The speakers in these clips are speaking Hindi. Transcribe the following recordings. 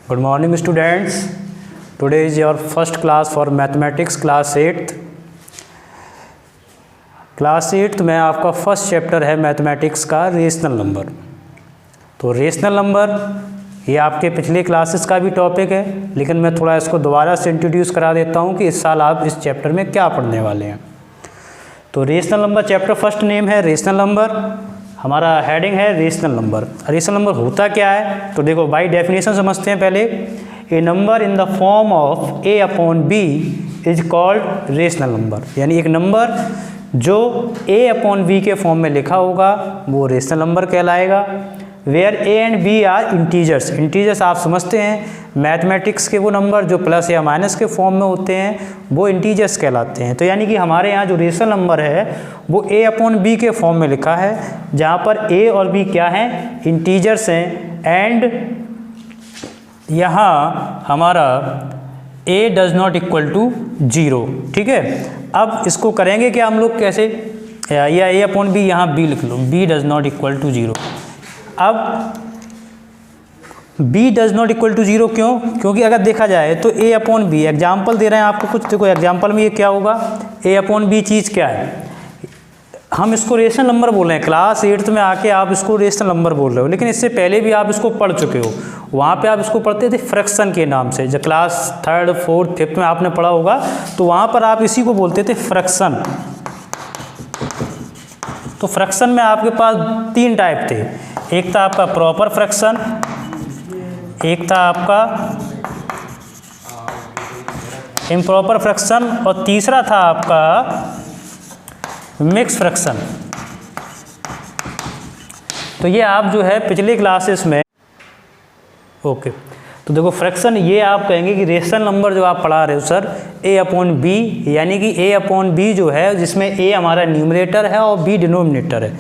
Good morning students. Today is your first class for mathematics class 8th. Class 8th में आपका फर्स्ट चैप्टर है मैथमेटिक्स का रेशनल नंबर। तो रेशनल नंबर ये आपके पिछले क्लासेस का भी टॉपिक है, लेकिन मैं थोड़ा इसको दोबारा से इंट्रोड्यूस करा देता हूँ कि इस साल आप इस चैप्टर में क्या पढ़ने वाले हैं। तो rational number chapter first name है रेशनल नंबर, हमारा हेडिंग है रेशनल नंबर। रेशनल नंबर होता क्या है तो देखो बाय डेफिनेशन समझते हैं पहले। A number in the form of A upon B is called rational number, यानी एक नंबर जो ए अपॉन बी के फॉर्म में लिखा होगा वो रेशनल नंबर कहलाएगा। Where A and B are integers, integers आप समझते हैं मैथमेटिक्स के वो नंबर जो प्लस या माइनस के फॉर्म में होते हैं वो इंटीजर्स कहलाते हैं। तो यानी कि हमारे यहाँ जो रेशनल नंबर है वो ए अपॉन बी के फॉर्म में लिखा है, जहाँ पर ए और बी क्या हैं, इंटीजर्स हैं। एंड यहाँ हमारा ए डज नॉट इक्वल टू 0, ठीक है। अब इसको करेंगे क्या हम लोग, कैसे, या ए अपॉन बी यहाँ बी लिख लो, B does not equal to 0। अब b does not equal to 0 क्यों? क्योंकि अगर देखा जाए तो a अपॉन बी, एग्जाम्पल दे रहे हैं आपको कुछ, देखो एग्जाम्पल में ये क्या होगा, a अपॉन बी चीज़ क्या है, हम इसको रेशनल नंबर बोल रहे हैं। क्लास 8th में आके आप इसको रेशनल नंबर बोल रहे हो, लेकिन इससे पहले भी आप इसको पढ़ चुके हो। वहाँ पे आप इसको पढ़ते थे फ्रैक्शन के नाम से, जब क्लास 3rd 4th 5th में आपने पढ़ा होगा तो वहाँ पर आप इसी को बोलते थे फ्रैक्शन। तो फ्रैक्शन में आपके पास 3 टाइप थे, एक था आपका प्रॉपर फ्रैक्शन, एक था आपका इम्प्रॉपर फ्रैक्शन और तीसरा था आपका मिक्स फ्रैक्शन। तो ये आप जो है पिछले क्लासेस में ओके तो देखो फ्रैक्शन ये आप कहेंगे कि रेशनल नंबर जो आप पढ़ा रहे हो सर ए अपॉन बी, यानी कि ए अपॉन बी जो है जिसमें ए हमारा न्यूमरेटर है और बी डिनोमिनेटर है।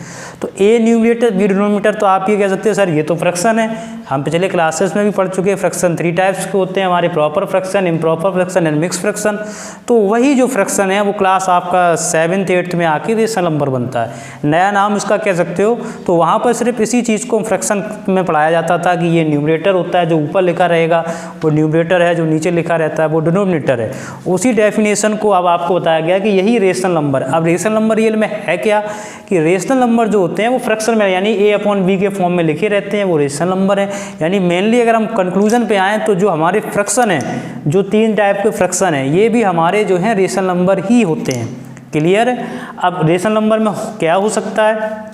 तो ए न्यूमरेटर बी डिनोमिनेटर, तो आप ये कह सकते हो सर ये तो फ्रैक्शन है। हम पिछले क्लासेस में भी पढ़ चुके हैं फ्रैक्शन 3 टाइप्स के होते हैं हमारे, proper fraction, improper fraction and mix fraction. तो वही जो फ्रैक्शन है वो क्लास आपका 7th 8th में आके रेशनल नंबर बनता है, नया नाम इसका कह सकते हो। तो वहाँ पर सिर्फ इसी चीज़ को फ्रैक्शन में पढ़ाया जाता था कि ये न्यूमरेटर होता है जो ऊपर लिखा रहेगा वो न्यूमरेटर है, जो नीचे लिखा रहता है वो डिनोमिनेटर है। उसी डेफिनेशन को अब आपको बताया गया कि यही रेशनल नंबर। अब रेशनल नंबर रियल में है क्या कि रेशनल नंबर जो होते हैं वो फ्रैक्शन में यानी ए अपॉन बी के फॉर्म में लिखे रहते हैं, वो रेशनल नंबर है। यानी मेनली अगर हम कंक्लूजन पे आएँ तो जो हमारे फ्रैक्शन है, जो 3 टाइप के फ्रैक्शन है, ये भी हमारे जो हैं रेशनल नंबर ही होते हैं। क्लियर है? अब रेशनल नंबर में क्या हो सकता है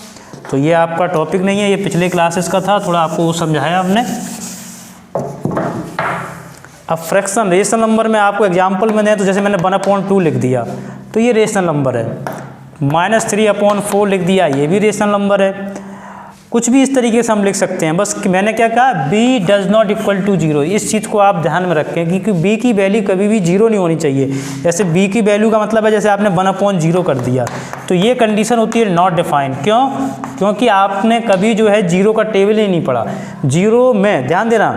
तो ये आपका टॉपिक नहीं है, ये पिछले क्लासेस का था, थोड़ा आपको वो समझाया हमने। अब फ्रैक्शन रेशनल नंबर में आपको एग्जाम्पल में दें तो जैसे मैंने 1/2 लिख दिया तो ये रेशनल नंबर है, -3/4 लिख दिया ये भी रेशनल नंबर है। कुछ भी इस तरीके से हम लिख सकते हैं। बस मैंने क्या कहा, b does not equal to 0, इस चीज़ को आप ध्यान में रखें क्योंकि b की वैल्यू कभी भी 0 नहीं होनी चाहिए। जैसे b की वैल्यू का मतलब है जैसे आपने 1/0 कर दिया तो ये कंडीशन होती है नॉट डिफाइंड। क्यों? क्योंकि आपने कभी जो है 0 का टेबल ही नहीं पढ़ा। 0 में ध्यान देना,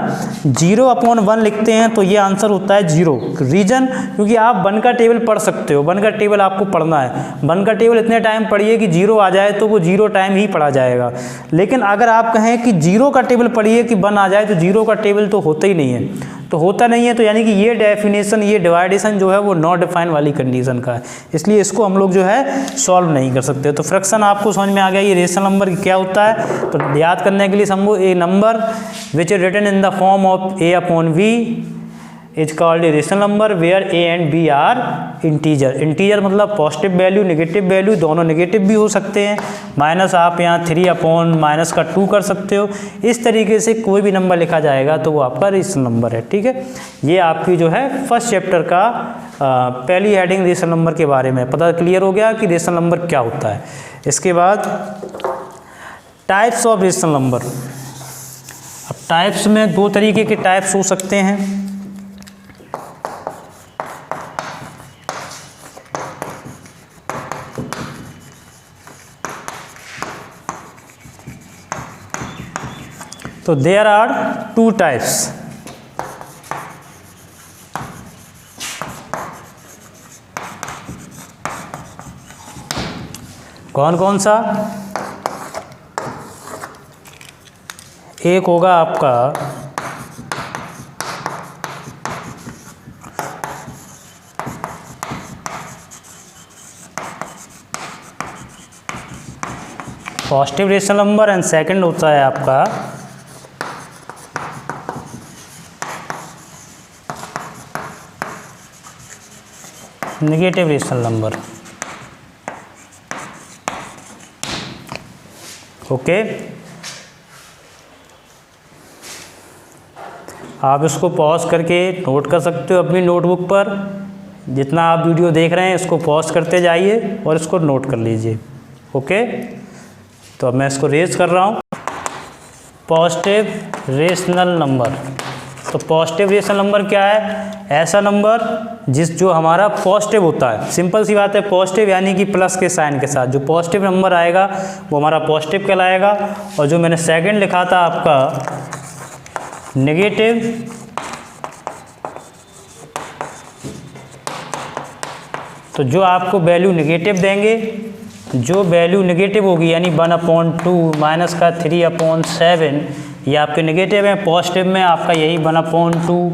0/1 लिखते हैं तो ये आंसर होता है 0। रीजन क्योंकि आप 1 का टेबल पढ़ सकते हो, 1 का टेबल आपको पढ़ना है। 1 का टेबल इतने टाइम पढ़िए कि 0 आ जाए तो वो 0 टाइम ही पढ़ा जाएगा। लेकिन अगर आप कहें कि 0 का टेबल पढ़िए कि 1 आ जाए तो 0 का टेबल तो होता ही नहीं है, तो होता नहीं है। तो यानी कि ये डेफिनेशन, ये डिवाइडेशन जो है वो नॉट डिफाइन वाली कंडीशन का है, इसलिए इसको हम लोग जो है सॉल्व नहीं कर सकते। तो फ्रैक्शन आपको समझ में आ गया ये रेशनल नंबर क्या होता है। तो याद करने के लिए समझो, A number which is written in the form of A upon B is called a rational number where A and B are integer. Integer मतलब पॉजिटिव वैल्यू नेगेटिव वैल्यू, दोनों नेगेटिव भी हो सकते हैं। माइनस आप यहाँ 3/-2 कर सकते हो। इस तरीके से कोई भी नंबर लिखा जाएगा तो वो आपका रेशनल नंबर है, ठीक है। ये आपकी जो है फर्स्ट चैप्टर का पहली हेडिंग रेशनल नंबर के बारे में पता क्लियर हो गया कि रेशनल नंबर क्या होता है। इसके बाद टाइप्स ऑफ रेशनल नंबर। अब टाइप्स में 2 तरीके के टाइप्स हो सकते हैं। तो देयर आर 2 टाइप्स। कौन कौन सा? एक होगा आपका positive rational number and second होता है आपका नेगेटिव रेशनल नंबर। ओके, आप इसको पॉज करके नोट कर सकते हो अपनी नोटबुक पर। जितना आप वीडियो देख रहे हैं इसको पॉज करते जाइए और इसको नोट कर लीजिए। ओके, तो अब मैं इसको रेज कर रहा हूँ। पॉजिटिव रेशनल नंबर, तो पॉजिटिव रेशनल नंबर क्या है? ऐसा नंबर जो हमारा पॉजिटिव होता है। सिंपल सी बात है, पॉजिटिव यानी कि प्लस के साइन के साथ जो पॉजिटिव नंबर आएगा वो हमारा पॉजिटिव कहलाएगा। और जो मैंने सेकंड लिखा था आपका नेगेटिव, तो जो आपको वैल्यू नेगेटिव देंगे, जो वैल्यू नेगेटिव होगी यानी 1/2 माइनस का 3/7, ये आपके नेगेटिव हैं। पॉजिटिव में आपका यही 1/2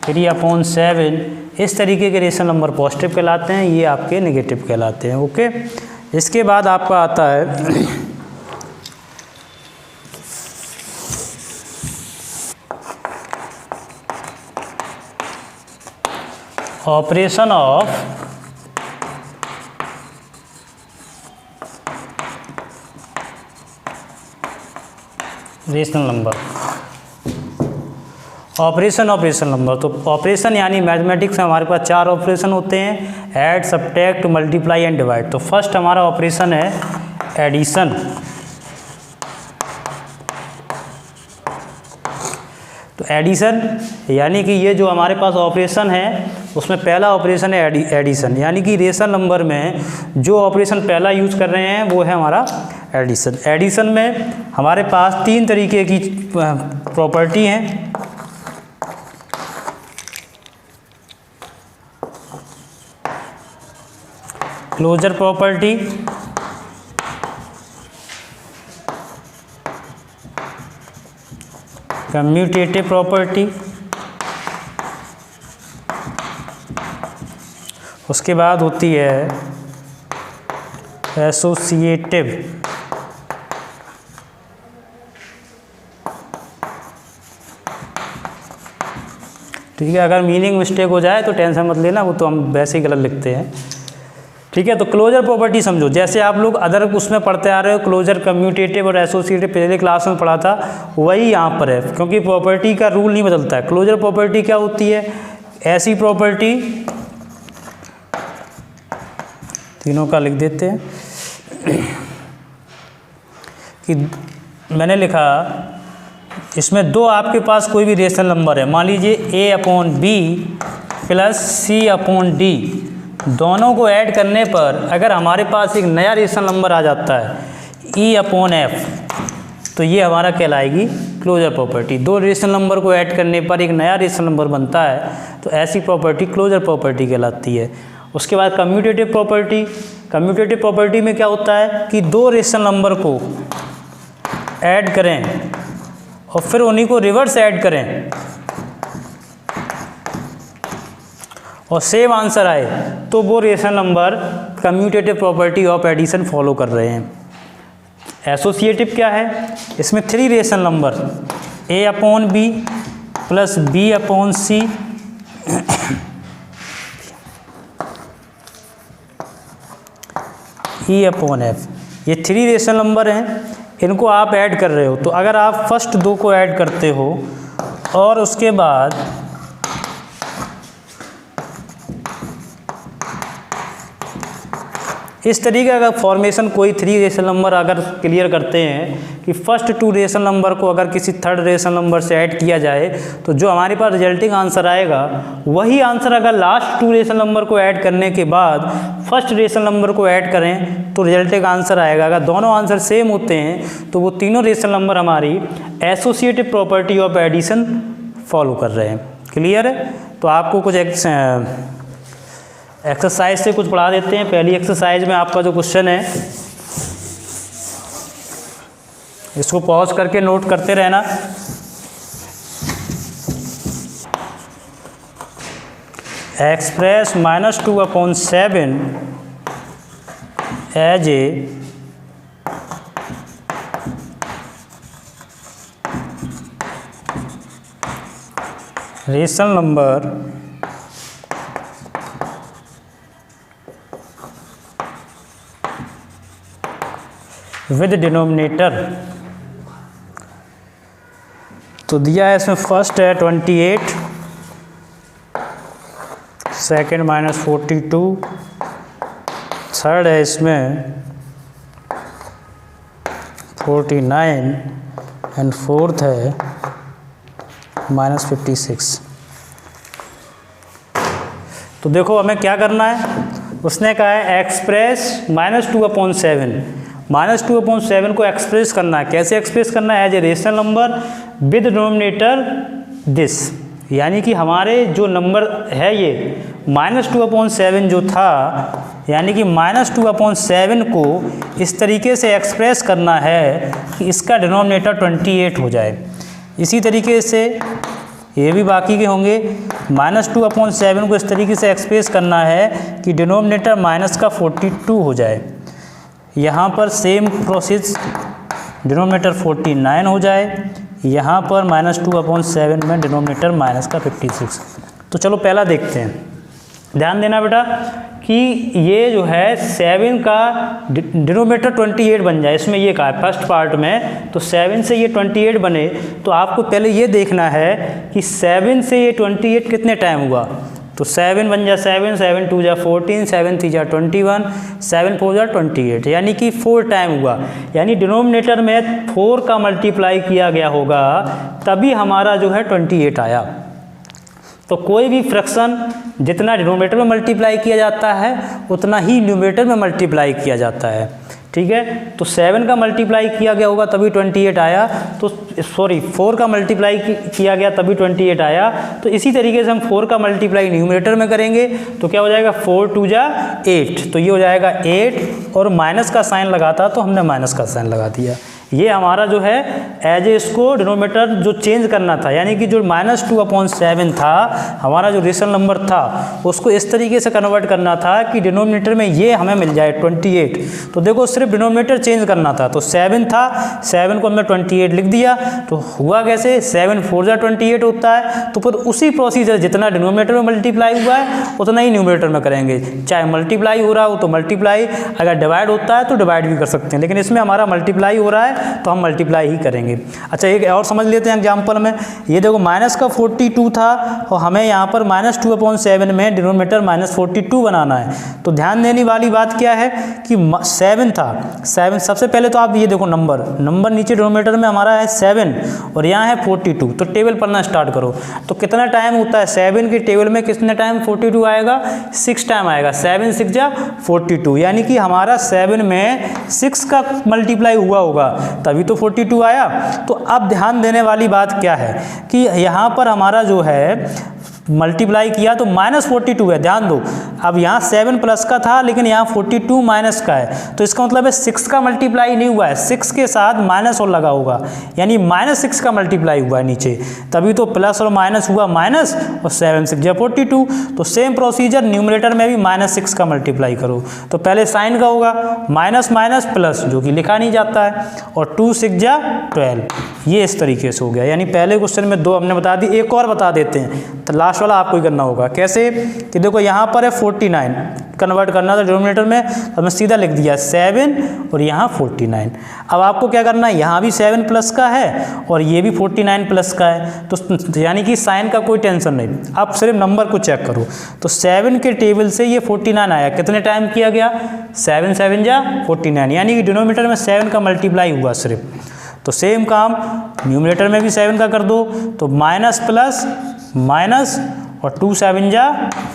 3/7, इस तरीके के रेशनल नंबर पॉजिटिव कहलाते हैं, ये आपके नेगेटिव कहलाते हैं। ओके, इसके बाद आपका आता है operation of rational number. Operation of rational number, तो ऑपरेशन यानी मैथमेटिक्स में हमारे पास 4 ऑपरेशन होते हैं, add, subtract, multiply and divide. तो फर्स्ट हमारा ऑपरेशन है एडिशन। तो एडिशन यानी कि ये जो हमारे पास ऑपरेशन है उसमें पहला ऑपरेशन है एडिशन, यानी कि रेशनल नंबर में जो ऑपरेशन पहला यूज कर रहे हैं वो है हमारा एडिशन। एडिशन में हमारे पास 3 तरीके की प्रॉपर्टी हैं। क्लोजर प्रॉपर्टी, कम्यूटेटिव प्रॉपर्टी, उसके बाद होती है एसोसिएटिव। ठीक है, अगर मीनिंग मिस्टेक हो जाए तो टेंशन मत लेना, वो तो हम वैसे ही गलत लिखते हैं। ठीक है, तो क्लोजर प्रॉपर्टी समझो, जैसे आप लोग अदर उसमें पढ़ते आ रहे हो, क्लोजर, कम्यूटेटिव और एसोसिएटिव पहले क्लास में पढ़ा था, वही यहाँ पर है, क्योंकि प्रॉपर्टी का रूल नहीं बदलता है। क्लोजर प्रॉपर्टी क्या होती है? ऐसी प्रॉपर्टी, तीनों का लिख देते हैं कि मैंने लिखा इसमें 2 आपके पास कोई भी रेशनल नंबर है, मान लीजिए a/b प्लस c/d, दोनों को ऐड करने पर अगर हमारे पास एक नया रेशनल नंबर आ जाता है e/f, तो ये हमारा कहलाएगी क्लोजर प्रॉपर्टी। 2 रेशनल नंबर को ऐड करने पर एक नया रेशनल नंबर बनता है, तो ऐसी प्रॉपर्टी क्लोजर प्रॉपर्टी कहलाती है। उसके बाद कम्यूटेटिव प्रॉपर्टी, कम्यूटेटिव प्रॉपर्टी में क्या होता है कि 2 रेशनल नंबर को ऐड करें और फिर उन्हीं को रिवर्स ऐड करें और सेम आंसर आए, तो वो rational number commutative property of addition follow कर रहे हैं। एसोसिएटिव क्या है? इसमें 3 rational number a/b plus b/c e/f, ये 3 रेशनल नंबर हैं, इनको आप ऐड कर रहे हो। तो अगर आप फर्स्ट 2 को ऐड करते हो और उसके बाद इस तरीके का फॉर्मेशन कोई 3 रेशनल नंबर अगर क्लियर करते हैं कि फर्स्ट 2 रेशनल नंबर को अगर किसी थर्ड रेशनल नंबर से ऐड किया जाए तो जो हमारे पास रिजल्टिंग आंसर आएगा वही आंसर अगर लास्ट 2 रेशनल नंबर को ऐड करने के बाद फर्स्ट रेशनल नंबर को ऐड करें तो रिजल्टिंग आंसर आएगा। अगर दोनों आंसर सेम होते हैं तो वो तीनों रेशनल नंबर हमारी associative property of addition follow कर रहे हैं। क्लियर है? तो आपको कुछ एक्सरसाइज से कुछ पढ़ा देते हैं। पहली एक्सरसाइज में आपका जो क्वेश्चन है इसको पॉज करके नोट करते रहना। Express -2/7 as a rational number with denominator, तो दिया है इसमें फर्स्ट है 28, सेकेंड -42, थर्ड है इसमें 49 एंड फोर्थ है -56। तो देखो हमें क्या करना है, उसने कहा है एक्सप्रेस -2/7, -2/7 को एक्सप्रेस करना है। कैसे एक्सप्रेस करना है? As a rational number with denominator this, यानी कि हमारे जो नंबर है ये -2/7 जो था, यानी कि -2/7 को इस तरीके से एक्सप्रेस करना है कि इसका डिनोमिनेटर 28 हो जाए। इसी तरीके से ये भी बाकी के होंगे, -2/7 को इस तरीके से एक्सप्रेस करना है कि डिनोमिनेटर माइनस का 42 हो जाए। यहाँ पर सेम प्रोसेस, डिनोमिनेटर 49 हो जाए, यहाँ पर -2/7 में डिनोमिनेटर माइनस का 56। तो चलो पहला देखते हैं। ध्यान देना बेटा कि ये जो है 7 का डिनोमिनेटर 28 बन जाए, इसमें ये कहा है फर्स्ट पार्ट में, तो 7 से ये 28 बने, तो आपको पहले ये देखना है कि 7 से ये 28 कितने टाइम हुआ। तो 7 बन जा 7, 7 2 जा 14, 7 3 जा 21, 7 4 जा 28, यानी कि 4 टाइम हुआ। यानी डिनोमिनेटर में 4 का मल्टीप्लाई किया गया होगा, तभी हमारा जो है 28 आया। तो कोई भी फ्रैक्शन जितना डिनोमिनेटर में मल्टीप्लाई किया जाता है उतना ही न्यूमरेटर में मल्टीप्लाई किया जाता है। ठीक है, तो 7 का मल्टीप्लाई किया गया होगा तभी 28 आया, तो सॉरी 4 का मल्टीप्लाई किया गया तभी 28 आया। तो इसी तरीके से हम 4 का मल्टीप्लाई न्यूमरेटर में करेंगे तो क्या हो जाएगा, 4 2 जा 8, तो ये हो जाएगा 8, और माइनस का साइन लगाता तो हमने माइनस का साइन लगा दिया। ये हमारा जो है एज ए इसको डिनोमिनेटर जो चेंज करना था, यानी कि जो -2/7 था हमारा जो रेशनल नंबर था उसको इस तरीके से कन्वर्ट करना था कि डिनोमिनेटर में ये हमें मिल जाए 28। तो देखो सिर्फ डिनोमिनेटर चेंज करना था, तो 7 था, 7 को हमने 28 लिख दिया। तो हुआ कैसे, 7 4 जा 28 होता है, तो फिर उसी प्रोसीजर जितना डिनोमिनेटर में मल्टीप्लाई हुआ है उतना ही न्यूमरेटर में करेंगे। चाहे मल्टीप्लाई हो रहा हो तो मल्टीप्लाई, अगर डिवाइड होता है तो डिवाइड भी कर सकते हैं, लेकिन इसमें हमारा मल्टीप्लाई हो रहा है तो हम मल्टीप्लाई ही करेंगे। अच्छा एक और समझ लेते हैं एग्जांपल में। ये देखो माइनस का 42 था और हमें यहाँ पर -2/7 में डिनोमिनेटर -42 बनाना है। तो ध्यान देने वाली बात क्या है कि 7 था, 7 सबसे पहले तो आप ये देखो नंबर नीचे डिनोमिनेटर में हमारा है 7 और यहाँ है 42, तो टेबल पढ़ना स्टार्ट करो। तो कितना टाइम होता है 7 के टेबल में, कितने टाइम 42 आएगा, 6 टाइम आएगा। 7 6 जा 42, यानी कि हमारा 7 में 6 का मल्टीप्लाई हुआ होगा तभी तो 42 आया। तो अब ध्यान देने वाली बात क्या है कि यहाँ पर हमारा जो है मल्टीप्लाई किया तो -42 है, ध्यान दो। अब यहाँ 7 प्लस का था लेकिन यहाँ 42 माइनस का है, तो इसका मतलब है 6 का मल्टीप्लाई नहीं हुआ है, 6 के साथ माइनस और लगा होगा, यानी -6 का मल्टीप्लाई हुआ है नीचे, तभी तो प्लस और माइनस हुआ माइनस, और 7 6 जा 42। तो सेम प्रोसीजर न्यूमरेटर में भी -6 का मल्टीप्लाई करो। तो पहले साइन का होगा माइनस माइनस प्लस, जो कि लिखा नहीं जाता है, और 2 6 जा 12, ये इस तरीके से हो गया। यानी पहले क्वेश्चन में 2 हमने बता दी, एक और बता देते हैं, तो लास्ट वाला आपको ही करना होगा। कैसे कि देखो यहाँ पर है 49 कन्वर्ट करना था डिनोमिनेटर में, तो मैं सीधा लिख दिया 7 और यहाँ 49। अब आपको क्या करना है, यहाँ भी 7 प्लस का है और ये भी 49 प्लस का है, तो यानी कि साइन का कोई टेंशन नहीं। अब सिर्फ नंबर को चेक करो, तो 7 के टेबल से ये 49 आया, कितने टाइम किया गया, 7 7 जा 49, यानी कि डिनोमिनेटर में 7 का मल्टीप्लाई हुआ सिर्फ। तो सेम काम न्यूमरेटर में भी 7 का कर दो, तो माइनस प्लस माइनस और 2 7 जा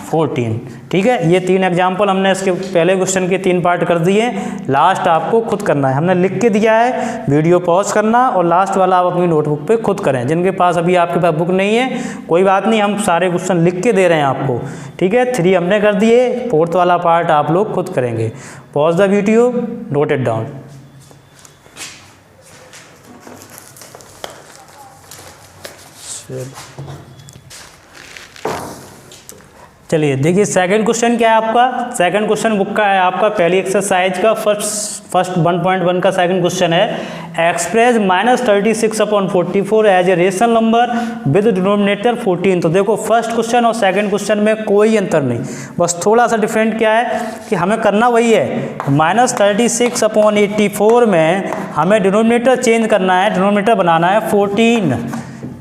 14। ठीक है, ये 3 एग्जाम्पल हमने इसके पहले क्वेश्चन के 3 पार्ट कर दिए। लास्ट आपको खुद करना है, हमने लिख के दिया है, वीडियो पॉज करना और लास्ट वाला आप अपनी नोटबुक पे खुद करें। जिनके पास अभी आपके पास बुक नहीं है कोई बात नहीं, हम सारे क्वेश्चन लिख के दे रहे हैं आपको। ठीक है, 3 हमने कर दिए, 4th वाला पार्ट आप लोग खुद करेंगे। Pause the video, note it down. चलिए देखिए सेकंड क्वेश्चन क्या है आपका। सेकंड क्वेश्चन बुक का है आपका, पहली एक्सरसाइज का फर्स्ट 1.1 का सेकंड क्वेश्चन है। Express -36/44 as a rational number with denominator 14। तो देखो फर्स्ट क्वेश्चन और सेकंड क्वेश्चन में कोई अंतर नहीं, बस थोड़ा सा डिफरेंट क्या है कि हमें करना वही है, -36/84 में हमें डिनोमिनेटर चेंज करना है, डिनोमिनेटर बनाना है 14।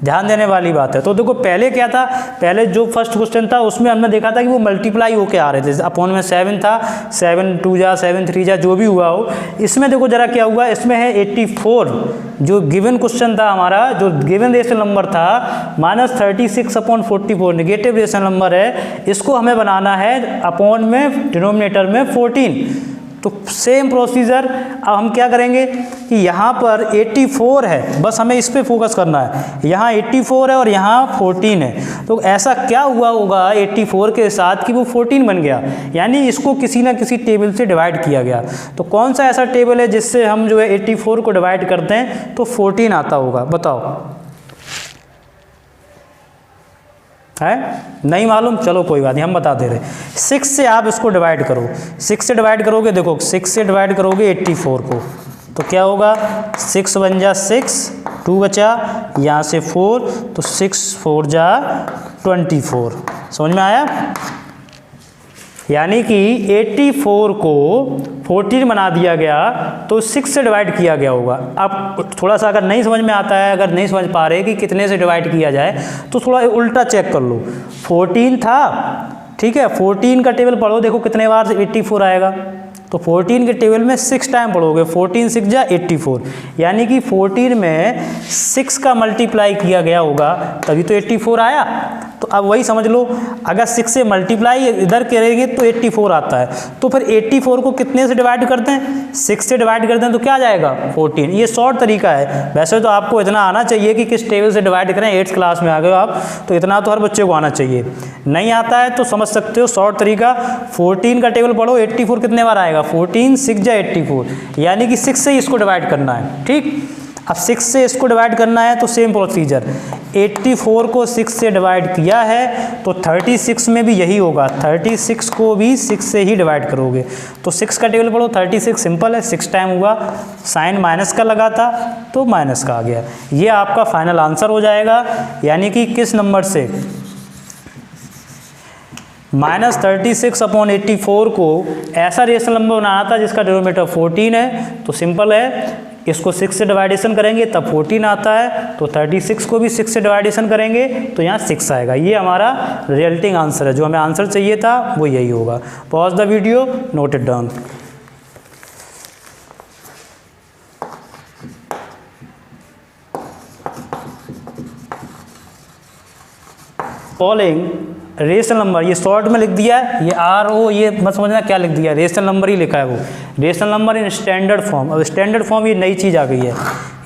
ध्यान देने वाली बात है। तो देखो पहले क्या था, पहले जो फर्स्ट क्वेश्चन था उसमें हमने देखा था कि वो मल्टीप्लाई होके आ रहे थे, अपॉन में 7 था, 7 2 जा 7 3 जा जो भी हुआ हो। इसमें देखो जरा क्या हुआ, इसमें है 84, जो गिवन क्वेश्चन था हमारा, जो गिवन रेशनल नंबर था -36/44 नेगेटिव रेशनल नंबर है, इसको हमें बनाना है अपॉन में डिनोमिनेटर में 14। तो सेम प्रोसीजर अब हम क्या करेंगे कि यहाँ पर 84 है, बस हमें इस पे फोकस करना है, यहाँ 84 है और यहाँ 14 है। तो ऐसा क्या हुआ होगा 84 के साथ कि वो 14 बन गया, यानी इसको किसी ना किसी टेबल से डिवाइड किया गया। तो कौन सा ऐसा टेबल है जिससे हम जो है 84 को डिवाइड करते हैं तो 14 आता होगा, बताओ। है नहीं मालूम, चलो कोई बात नहीं, हम बता दे रहे। 6 से आप इसको डिवाइड करो, 6 से डिवाइड करोगे, देखो 6 से डिवाइड करोगे 84 को, तो क्या होगा 6 1 जा 6, 2 बचा, यहाँ से 4, तो 6 4 जा 24। समझ में आया? यानी कि 84 को 14 बना दिया गया तो 6 से डिवाइड किया गया होगा। अब थोड़ा सा अगर नहीं समझ में आता है, अगर नहीं समझ पा रहे कि कितने से डिवाइड किया जाए, तो थोड़ा उल्टा चेक कर लो। 14 था, ठीक है, 14 का टेबल पढ़ो, देखो कितने बार 84 आएगा। तो 14 के टेबल में 6 टाइम पढ़ोगे, 14 6 जा 84, यानी कि 14 में 6 का मल्टीप्लाई किया गया होगा तभी तो 84 आया। तो अब वही समझ लो, अगर 6 से मल्टीप्लाई इधर करेंगे तो 84 आता है। तो फिर 84 को कितने से डिवाइड करते हैं, 6 से डिवाइड करते हैं, तो क्या आ जाएगा 14। ये शॉर्ट तरीका है, वैसे तो आपको इतना आना चाहिए कि किस टेबल से डिवाइड करें, 8th क्लास में आ गए हो आप, तो इतना तो हर बच्चे को आना चाहिए। नहीं आता है तो समझ सकते हो शॉर्ट तरीका, 14 का टेबल पढ़ो, 84 कितने बार आएगा, 14 6 जा 84, यानी कि 6 से ही इसको डिवाइड करना है। ठीक, अब 6 से इसको डिवाइड करना है तो सेम प्रोसीजर, 84 को 6 से डिवाइड किया है तो 36 में भी यही होगा, 36 को भी 6 से ही डिवाइड करोगे। तो 6 का टेबल पढ़ो, 36 सिंपल है, 6 टाइम हुआ, साइन माइनस का लगा था तो माइनस का आ गया। ये आपका फाइनल आंसर हो जाएगा। यानी कि किस नंबर से, -36/84 को ऐसा रेशनल नंबर बनाना था जिसका डिनोमिनेटर 14 है। तो सिंपल है, इसको 6 से डिवाइडेशन करेंगे तब 14 आता है, तो 36 को भी 6 से डिवाइडेशन करेंगे तो यहाँ 6 आएगा। ये हमारा रिजल्टिंग आंसर है, जो हमें आंसर चाहिए था वो यही होगा। Pause the video, note it down. Following rational number, ये शॉर्ट में लिख दिया है, ये RO, ये मत समझना क्या लिख दिया, रेशनल नंबर ही लिखा है वो, rational number in standard form. अब स्टैंडर्ड फॉर्म ये नई चीज़ आ गई है,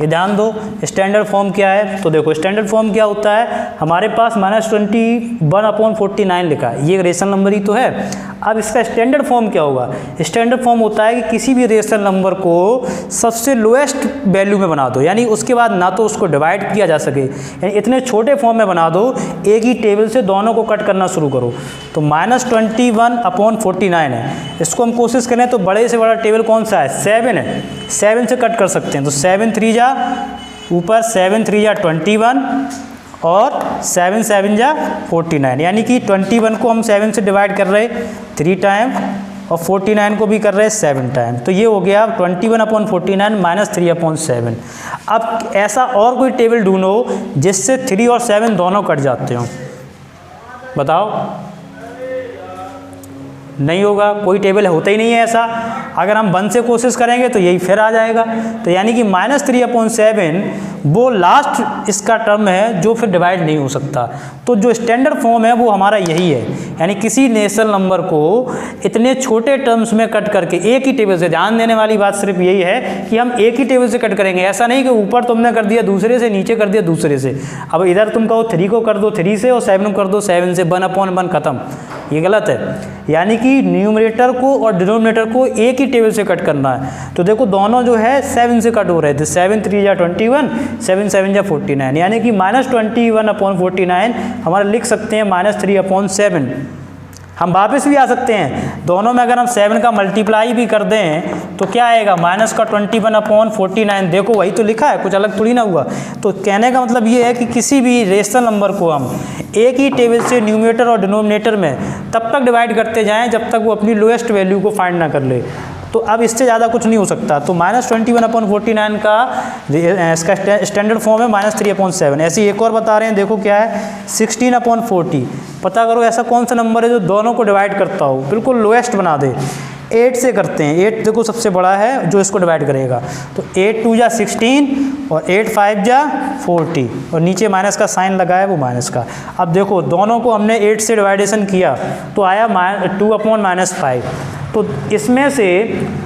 ये ध्यान दो। स्टैंडर्ड फॉर्म क्या है, तो देखो स्टैंडर्ड फॉर्म क्या होता है, हमारे पास -21/49 लिखा है, ये रेशनल नंबर ही तो है। अब इसका स्टैंडर्ड फॉर्म क्या होगा, स्टैंडर्ड फॉर्म होता है कि किसी भी रेशनल नंबर को सबसे लोएस्ट वैल्यू में बना दो, यानी उसके बाद ना तो उसको डिवाइड किया जा सके, यानी इतने छोटे फॉर्म में बना दो, एक ही टेबल से दोनों को कट करना शुरू करो। तो -21/49 है, इसको हम कोशिश करें तो बड़े से बड़ा टेबल कौन सा है, 7 है, 7 से कट कर सकते हैं। तो 7 3 जा ऊपर, 7 3 जा 21 और 7 7 जा 49, यानी कि 21 को हम 7 से डिवाइड कर रहे 3 टाइम और 49 को भी कर रहे 7 टाइम। तो ये हो गया 21/49 -3/7। अब ऐसा और कोई टेबल ढूंढो जिससे 3 और 7 दोनों कट जाते हो, बताओ। नहीं होगा, कोई टेबल होता ही नहीं है ऐसा। अगर हम 1 से कोशिश करेंगे तो यही फिर आ जाएगा। तो यानी कि -3/7 वो लास्ट इसका टर्म है जो फिर डिवाइड नहीं हो सकता। तो जो स्टैंडर्ड फॉर्म है वो हमारा यही है, यानी किसी नेशनल नंबर को इतने छोटे टर्म्स में कट करके एक ही टेबल से, ध्यान देने वाली बात सिर्फ यही है कि हम एक ही टेबल से कट करेंगे। ऐसा नहीं कि ऊपर तुमने कर दिया दूसरे से, नीचे कर दिया दूसरे से। अब इधर तुम कहो 3 को कर दो 3 से और 7 को कर दो 7 से, 1/1 खत्म, ये गलत है। यानी कि न्यूमरेटर को और डिनोमिनेटर को एक ही टेबल से कट करना है। तो देखो दोनों जो है 7 से कट हो रहे थे, 7 3 जा 21, 7 7 जा 49, यानी कि -21/49 हमारा लिख सकते हैं -3/7। हम वापस भी आ सकते हैं, दोनों में अगर हम 7 का मल्टीप्लाई भी कर दें तो क्या आएगा, माइनस का 21/49। देखो वही तो लिखा है, कुछ अलग थोड़ी ना हुआ। तो कहने का मतलब ये है कि किसी भी रेशनल नंबर को हम एक ही टेबल से न्यूमरेटर और डिनोमिनेटर में तब तक डिवाइड करते जाएं जब तक वो अपनी लोएस्ट वैल्यू को फाइंड ना कर ले। तो अब इससे ज़्यादा कुछ नहीं हो सकता। तो -21/49 का इसका स्टैंडर्ड फॉर्म है -3/7। ऐसे एक और बता रहे हैं, देखो क्या है 16/40। पता करो ऐसा कौन सा नंबर है जो दोनों को डिवाइड करता हो, बिल्कुल लोएस्ट बना दे। 8 से करते हैं, 8 देखो सबसे बड़ा है जो इसको डिवाइड करेगा। तो 8 2 जा 16 और 8 5 जा 40 और नीचे माइनस का साइन लगा है वो माइनस का। अब देखो दोनों को हमने 8 से डिवाइडेशन किया तो आया 2/-5। तो इसमें से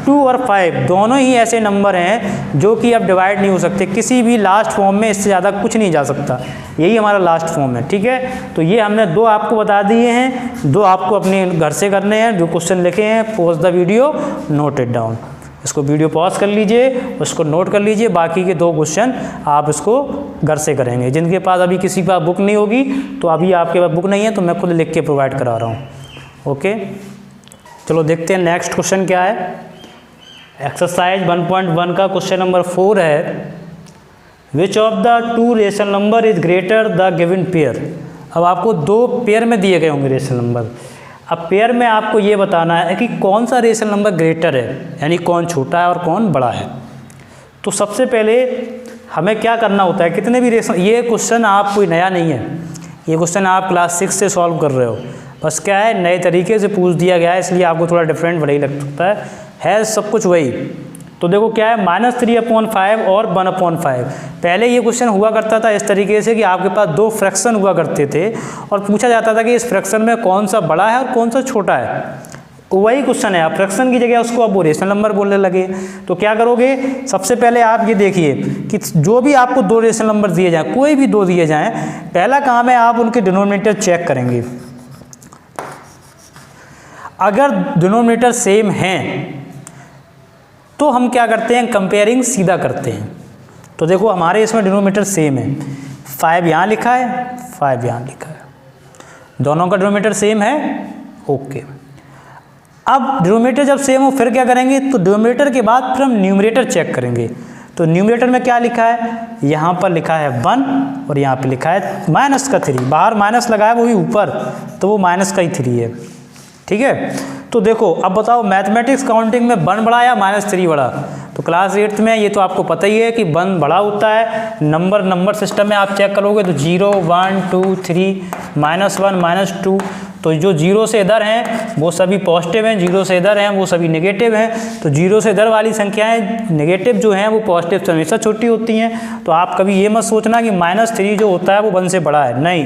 2 और 5 दोनों ही ऐसे नंबर हैं जो कि अब डिवाइड नहीं हो सकते किसी भी लास्ट फॉर्म में, इससे ज़्यादा कुछ नहीं जा सकता। यही हमारा लास्ट फॉर्म है, ठीक है। तो ये हमने 2 आपको बता दिए हैं, 2 आपको अपने घर से करने हैं। जो क्वेश्चन लिखे हैं pause the video, note it down. इसको वीडियो पॉज कर लीजिए, उसको नोट कर लीजिए। बाकी के 2 क्वेश्चन आप इसको घर से करेंगे। जिनके पास अभी किसी के पास बुक नहीं होगी, तो अभी आपके पास बुक नहीं है तो मैं खुद लिख के प्रोवाइड करा रहा हूँ। ओके, चलो देखते हैं नेक्स्ट क्वेश्चन क्या है। एक्सरसाइज 1.1 का क्वेश्चन नंबर 4 है, which of the 2 rational number is greater the given pair. अब आपको 2 पेयर में दिए गए होंगे रेशनल नंबर। अब पेयर में आपको ये बताना है कि कौन सा रेशनल नंबर ग्रेटर है, यानी कौन छोटा है और कौन बड़ा है। तो सबसे पहले हमें क्या करना होता है, कितने भी रेशनल, ये क्वेश्चन आप कोई नया नहीं है, ये क्वेश्चन आप क्लास 6 से सॉल्व कर रहे हो। बस क्या है, नए तरीके से पूछ दिया गया है, इसलिए आपको थोड़ा डिफरेंट वही लग सकता है सब कुछ वही। तो देखो क्या है, -3/5 और 1/5। पहले ये क्वेश्चन हुआ करता था इस तरीके से कि आपके पास 2 फ्रैक्शन हुआ करते थे और पूछा जाता था कि इस फ्रैक्शन में कौन सा बड़ा है और कौन सा छोटा है। वही क्वेश्चन है, आप फ्रैक्शन की जगह उसको अब रेशनल नंबर बोलने लगे। तो क्या करोगे, सबसे पहले आप ये देखिए कि जो भी आपको 2 रेशनल नंबर दिए जाएँ, कोई भी 2 दिए जाएँ, पहला काम है आप उनके डिनोमिनेटर चेक करेंगे। अगर डिनोमिनेटर सेम हैं तो हम क्या करते हैं, कंपेयरिंग सीधा करते हैं। तो देखो हमारे इसमें डिनोमिनेटर सेम है, 5 यहाँ लिखा है, 5 यहाँ लिखा है, दोनों का डिनोमिनेटर सेम है। ओके, अब डिनोमिनेटर जब सेम हो फिर क्या करेंगे, तो डिनोमिनेटर के बाद फिर हम न्यूमरेटर चेक करेंगे। तो न्यूमरेटर में क्या लिखा है, यहाँ पर लिखा है 1 और यहाँ पे लिखा है माइनस का 3। बाहर माइनस लगा है वो भी ऊपर, तो वो माइनस का ही 3 है, ठीक है। तो देखो अब बताओ मैथमेटिक्स काउंटिंग में 1 बड़ा या -3 बड़ा। तो क्लास 8th में ये तो आपको पता ही है कि 1 बड़ा होता है। नंबर सिस्टम में आप चेक करोगे तो 0 1 2 3 -1 -2। तो जो 0 से इधर हैं वो सभी पॉजिटिव हैं, 0 से इधर हैं वो सभी नेगेटिव हैं। तो 0 से इधर वाली संख्याएं नेगेटिव जो हैं वो पॉजिटिव से हमेशा छोटी होती हैं। तो आप कभी ये मत सोचना कि -3 जो होता है वो 1 से बड़ा है, नहीं,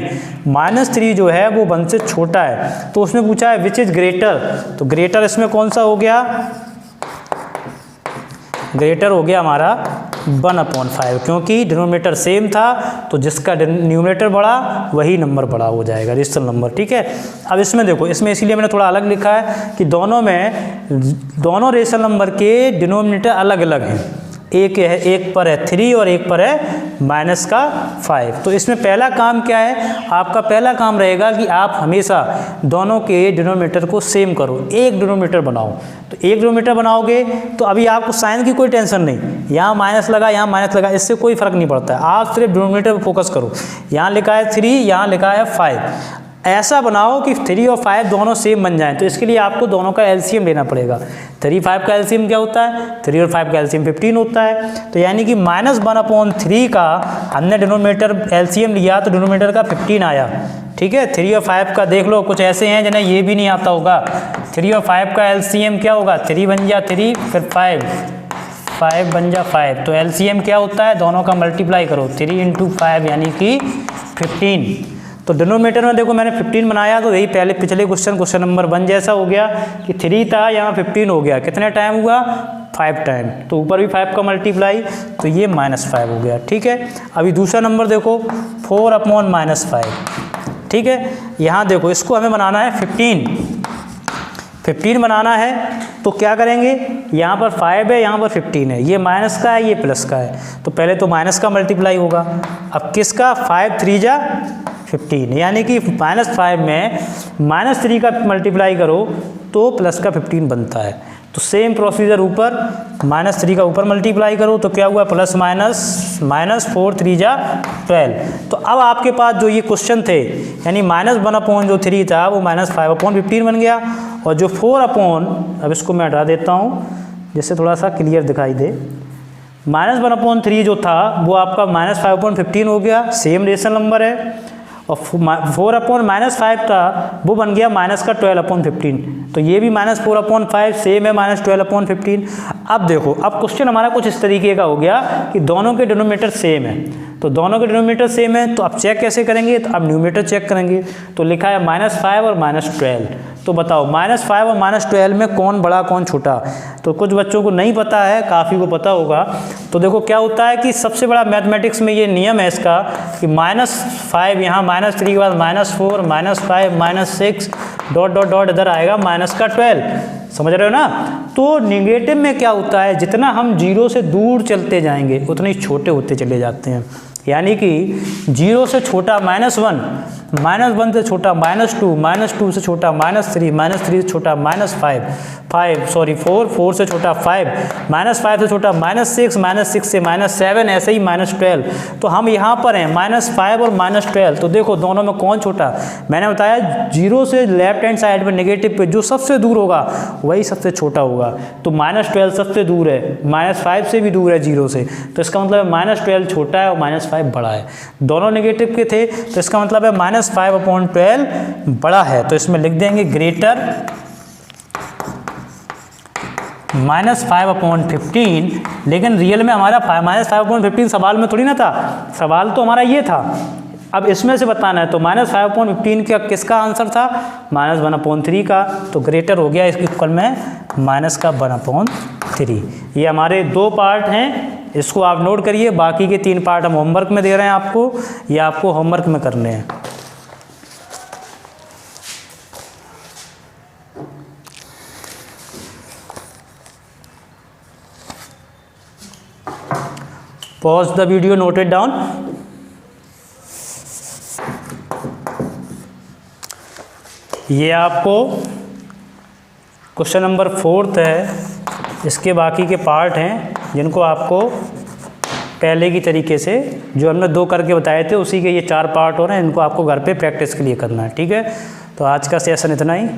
-3 जो है वो 1 से छोटा है। तो उसमें पूछा है विच इज ग्रेटर, तो ग्रेटर इसमें कौन सा हो गया, ग्रेटर हो गया हमारा 1/5, क्योंकि डिनोमिनेटर सेम था तो जिसका न्यूमरेटर बड़ा वही नंबर बड़ा हो जाएगा, रेशनल नंबर, ठीक है। अब इसमें देखो, इसमें इसीलिए मैंने थोड़ा अलग लिखा है कि दोनों रेशनल नंबर के डिनोमिनेटर अलग अलग हैं। एक पर है 3 और एक पर है -5। तो इसमें पहला काम क्या है, आपका पहला काम रहेगा कि आप हमेशा दोनों के डिनोमिनेटर को सेम करो, एक डिनोमिनेटर बनाओ। तो एक डिनोमिनेटर बनाओगे तो अभी आपको साइन की कोई टेंशन नहीं, यहाँ माइनस लगा यहाँ माइनस लगा, इससे कोई फर्क नहीं पड़ता है। आप सिर्फ डिनोमिनेटर पर फोकस करो, यहाँ लिखा है 3, यहाँ लिखा है 5, ऐसा बनाओ कि 3 और 5 दोनों सेम बन जाएं। तो इसके लिए आपको दोनों का एलसीएम लेना पड़ेगा। 3 5 का एलसीएम क्या होता है, 3 और 5 का एलसीएम 15 होता है। तो यानी कि -1/3 का हमने डिनोमिनेटर एलसीएम लिया तो डिनोमिनेटर का 15 आया, ठीक है। 3 और 5 का देख लो, कुछ ऐसे हैं जिन्हें ये भी नहीं आता होगा। 3 और 5 का एलसीएम क्या होगा, 3 बन जा 3, फिर 5 बन जा 5। तो एलसीएम क्या होता है, दोनों का मल्टीप्लाई करो, 3 × 5 यानी कि 15। तो डिनोमिनेटर में देखो मैंने 15 बनाया, तो यही पहले पिछले क्वेश्चन नंबर 1 जैसा हो गया कि 3 था, यहाँ 15 हो गया। कितने टाइम हुआ, 5 टाइम। तो ऊपर भी 5 का मल्टीप्लाई, तो ये -5 हो गया, ठीक है। अभी दूसरा नंबर देखो 4/-5, ठीक है। यहाँ देखो इसको हमें बनाना है 15 बनाना है। तो क्या करेंगे, यहाँ पर 5 है, यहाँ पर 15 है, ये माइनस का है, ये प्लस का है। तो पहले तो माइनस का मल्टीप्लाई होगा। अब किसका, 5 3 जा 15, यानी कि -5 में -3 का मल्टीप्लाई करो तो प्लस का 15 बनता है। तो सेम प्रोसीजर ऊपर, -3 का ऊपर मल्टीप्लाई करो तो क्या हुआ, प्लस -4 3 जा 12। तो अब आपके पास जो ये क्वेश्चन थे, यानी -1/3 था वो -5/15 बन गया, और जो 4 अब इसको मैं हटा देता हूँ जिससे थोड़ा सा क्लियर दिखाई दे। -1/3 जो था वो आपका -5/15 हो गया, सेम रेशनल नंबर है, और 4/-5 था वो बन गया -12/15। तो ये भी -4/5 सेम है -12/15। अब देखो, अब क्वेश्चन हमारा कुछ इस तरीके का हो गया कि दोनों के डिनोमिनेटर सेम है, तो दोनों के डिनोमिनेटर सेम है, तो अब चेक कैसे करेंगे, तो अब न्यूमरेटर चेक करेंगे। तो लिखा है -5 और -12, तो बताओ -5 और -12 में कौन बड़ा कौन छोटा। तो कुछ बच्चों को नहीं पता है, काफ़ी को पता होगा। तो देखो क्या होता है कि सबसे बड़ा मैथमेटिक्स में ये नियम है इसका कि -5 यहाँ -3 के बाद -4 -5 -6 डॉट डॉट डॉट इधर आएगा -12, समझ रहे हो ना। तो नेगेटिव में क्या होता है, जितना हम 0 से दूर चलते जाएंगे उतने ही छोटे होते चले जाते हैं, यानी कि 0 से छोटा -1, -1 से छोटा -2, -2 से छोटा -3, -3 से छोटा -4 से छोटा 5, -5 से छोटा -6, -6 से -7, ऐसे ही -12। तो हम यहाँ पर हैं -5 और -12, तो देखो दोनों में कौन छोटा। मैंने बताया 0 से लेफ्ट हैंड साइड में नेगेटिव पे जो सबसे दूर होगा वही सबसे छोटा होगा। तो -12 सबसे दूर है, -5 से भी दूर है 0 से, तो इसका मतलब है -12 छोटा है और -5 बड़ा है। दोनों नेगेटिव के थे, तो इसका मतलब है -5/12 बड़ा है। तो इसमें लिख देंगे ग्रेटर -5/15, लेकिन रियल में हमारा -5/15 सवाल में थोड़ी ना था, सवाल तो हमारा ये था। अब इसमें से बताना है, तो -5/15 का किसका आंसर था, -1/3 का, तो ग्रेटर हो गया इसके इक्वल में -1/3। ये हमारे 2 पार्ट हैं, इसको आप नोट करिए। बाकी के 3 पार्ट हम होमवर्क में दे रहे हैं आपको, ये आपको होमवर्क में करने हैं। Pause the video, note it down. ये आपको क्वेश्चन नंबर 4 है, इसके बाकी के पार्ट हैं जिनको आपको पहले की तरीके से जो हमने 2 करके बताए थे उसी के ये 4 पार्ट हो रहे हैं, इनको आपको घर पे प्रैक्टिस के लिए करना है, ठीक है। तो आज का सेशन इतना ही।